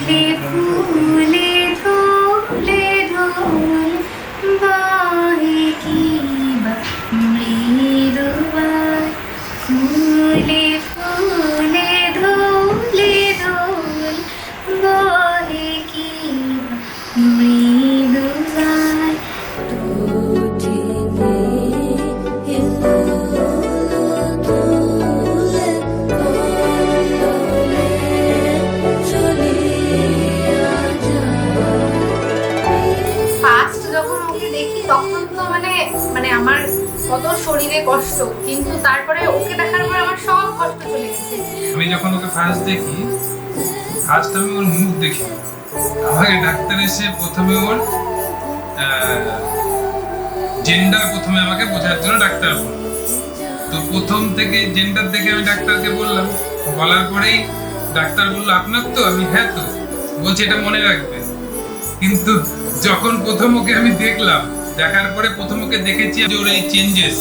ফুলে ঢোলে ঢোল বাহে কি বা মৃদুবায় ফুলে ফুলে ঢোলে ঢোল বাহে কি বা মৃদুবায় তখন তো মানে আমার কত শরীরে কষ্ট, কিন্তু তারপরে ওকে দেখার পর আমার সব কষ্ট চলে গেছে। আমি যখন ওকে ফার্স্ট দেখি, ফার্স্ট আমি ওর মুখ দেখি, আমাকে ডাক্তার এসে প্রথমে ওর জেন্ডার প্রথমে আমাকে বোঝার জন্য ডাক্তার বলল। তো প্রথম থেকে জেন্ডার দেখে আমি ডাক্তারকে বললাম, বলার পরেই ডাক্তার বললো আপনার তো, আমি হ্যাঁ তো, বলছে এটা মনে রাখবে। কিন্তু যখন প্রথম ওকে আমি দেখলাম, দেখার পরে প্রথম ওকে দেখেছি যে ওর এই চেঞ্জেস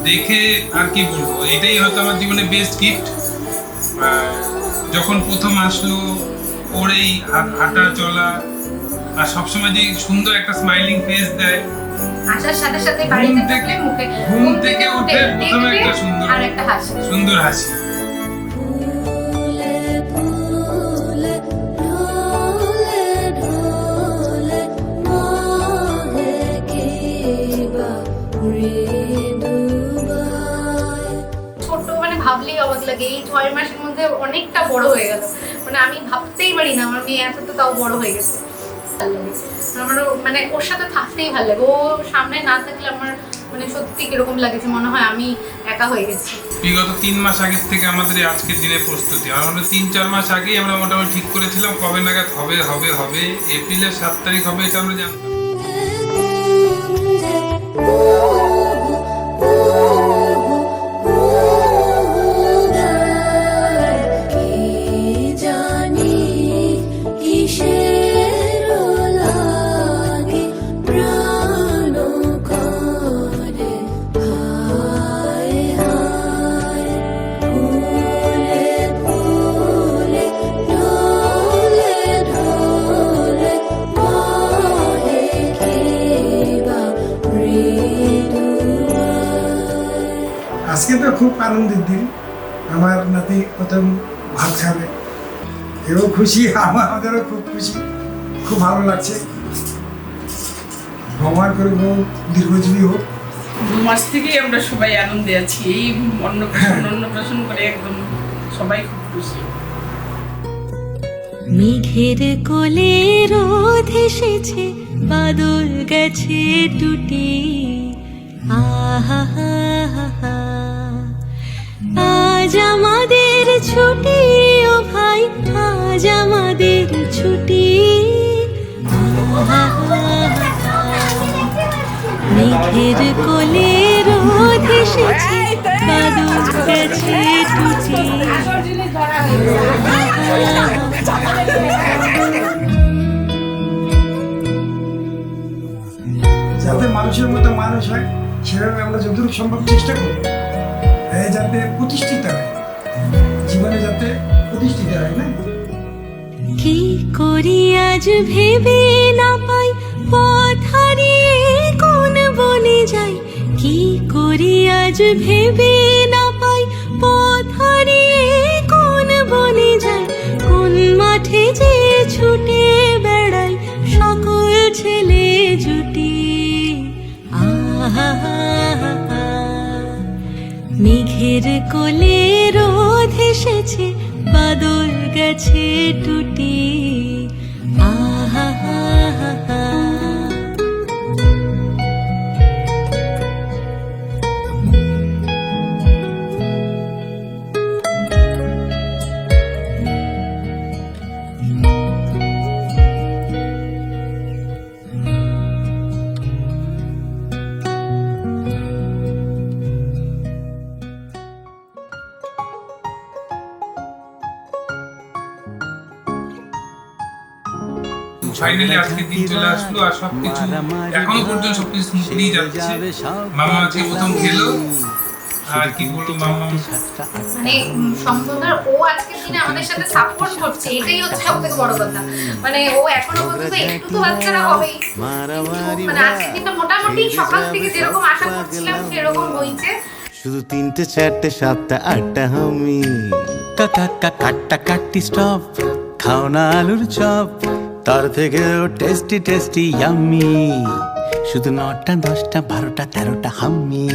দেখে আর কি বলবো, এটাই হয়তো আমার জীবনে বেস্ট গিফট। যখন প্রথম আসলো ওর এই হাঁটা চলা আর সবসময় যে সুন্দর একটা স্মাইলিং ফেস দেয়, আসার সাথে সাথে বাড়িতে ঢুকলে মুখে ঘুম থেকে উঠে প্রথমে একটা সুন্দর আর একটা হাসি, সুন্দর হাসি। ছোট ভাবলেই অবাক লাগে, এই 6 মাসের মধ্যে অনেকটা বড় হয়ে গেল। আমি ভাবতেই পারি না আমার মেয়ে এতটা তাও বড় হয়ে গেছে। আমারও ওর সাথে থাকতেই ভালো লাগে। ও সামনে না থাকলে আমার সত্যি কিরকম লাগেছে, মনে হয় আমি একা হয়ে গেছি। বিগত 3 মাস আগের থেকে আমাদের আজকের দিনের প্রস্তুতি, আমরা 3-4 মাস আগেই আমরা মোটামুটি ঠিক করেছিলাম কবে নাগাদ হবে হবে হবে এপ্রিলের 7 তারিখ হবে, এটা আমরা জানতাম। আজকে তো খুব আনন্দের দিন, আমার নাতি প্রথম ভাত খাবে, এও খুশি, আমাদেরও খুব খুশি, খুব ভালো লাগছে। ভগবান করে দীর্ঘজীবী হোক। 2 মাস থেকেই আমরা সবাই আনন্দে আছি, এই অন্নপ্রাশন করে একদম সবাই খুব খুশি। মেঘের কোলে রোদ এসেছে, বাদল গেছে টুটি, আহা আজ আমাদের ছুটি, ও ভাই আজ আমাদের ছুটি, মেঘের কোলে রোদ এসেছে, বাদল গেছে টুটি, যাতে মানুষের মতো মানুষ হয় সেভাবে আমরা যতটুকু সম্ভব চেষ্টা করি, যাতে প্রতিষ্ঠিত হয়, জীবনে যাতে প্রতিষ্ঠিত হয়। না কি করি আজ ভেবে না পাই, পথ হারিয়ে কোন বনে যাই, কি করি আজ ভেবে না পাই, পথ হারিয়ে কোন বনে যাই, কোন মাঠে যে ছুটে বেড়াই সকল ছেলে জুটি, আহা মেঘের কোলে রোদ এসেছে, বাদল গেছে টুটি, আহা ফাইনালি আজকে দিন চলে আসলো, আর সবকিছু এখনো পর্যন্ত সবকিছু স্মুথলি যাচ্ছে। মামা আজকে প্রথম খেলো, আর কি বলবো মাম্মা, মানে সম্পূর্ণ ও আজকের দিনে আমাদের সাথে সাপোর্ট করছে, এটাই হচ্ছে সব থেকে বড় কথা। মানে ও এখনো পর্যন্ত একটু তো বাচ্চারা হবেই, কিন্তু মানে আজকের দিনটা মোটামুটি সকাল থেকে যেরকম আশা করছিলাম সেরকম হয়েছে। শুধু 3টে 4টে 7টা 8টা আমি কাটা কাটি স্টপ, খাও না আলুর চপ, তার থেকেও টেস্টি টেস্টি ইয়াম্মি, শুধু 9টা 10টা 12টা 13টা হাম্মি।